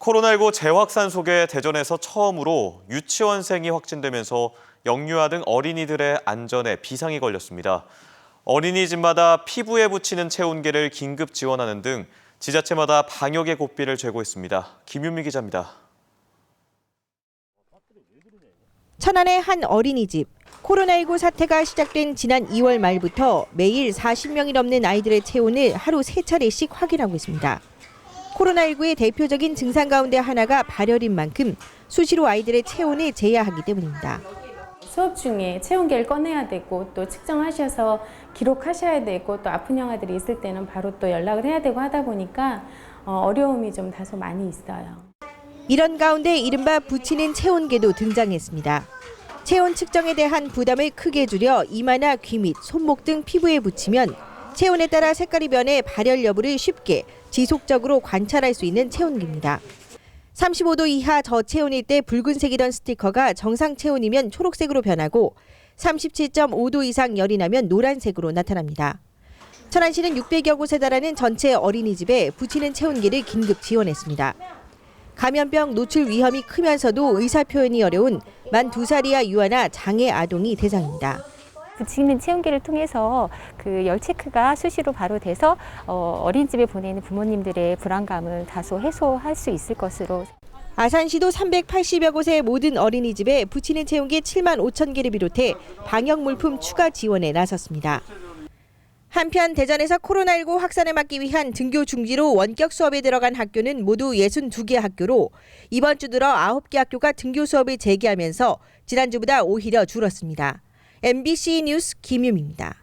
코로나19 재확산 속에 대전에서 처음으로 유치원생이 확진되면서 영유아 등 어린이들의 안전에 비상이 걸렸습니다. 어린이집마다 피부에 붙이는 체온계를 긴급 지원하는 등 지자체마다 방역의 고삐를 죄고 있습니다. 김윤미 기자입니다. 천안의 한 어린이집. 코로나19 사태가 시작된 지난 2월 말부터 매일 40명이 넘는 아이들의 체온을 하루 3차례씩 확인하고 있습니다. 코로나19의 대표적인 증상 가운데 하나가 발열인 만큼 수시로 아이들의 체온을 재야 하기 때문입니다. 수업 중에 체온계를 꺼내야 되고 또 측정하셔서 기록하셔야 되고 또 아픈 영아들이 있을 때는 바로 또 연락을 해야 되고 하다 보니까 어려움이 좀 다소 많이 있어요. 이런 가운데 이른바 붙이는 체온계도 등장했습니다. 체온 측정에 대한 부담을 크게 줄여 이마나 귀 및 손목 등 피부에 붙이면 체온에 따라 색깔이 변해 발열 여부를 쉽게 지속적으로 관찰할 수 있는 체온계입니다. 35도 이하 저체온일 때 붉은색이던 스티커가 정상 체온이면 초록색으로 변하고 37.5도 이상 열이 나면 노란색으로 나타납니다. 천안시는 600여 곳에 달하는 전체 어린이집에 붙이는 체온계를 긴급 지원했습니다. 감염병 노출 위험이 크면서도 의사 표현이 어려운 만 2살이야 유아나 장애 아동이 대상입니다. 붙이는 체온계를 통해서 그 열 체크가 수시로 바로 돼서 어린이집에 보내는 부모님들의 불안감을 다소 해소할 수 있을 것으로. 아산시도 380여 곳의 모든 어린이집에 붙이는 체온계 7만 5천 개를 비롯해 방역 물품 추가 지원에 나섰습니다. 한편 대전에서 코로나19 확산을 막기 위한 등교 중지로 원격 수업에 들어간 학교는 모두 62개 학교로 이번 주 들어 9개 학교가 등교 수업을 재개하면서 지난주보다 오히려 줄었습니다. MBC 뉴스 김유미입니다.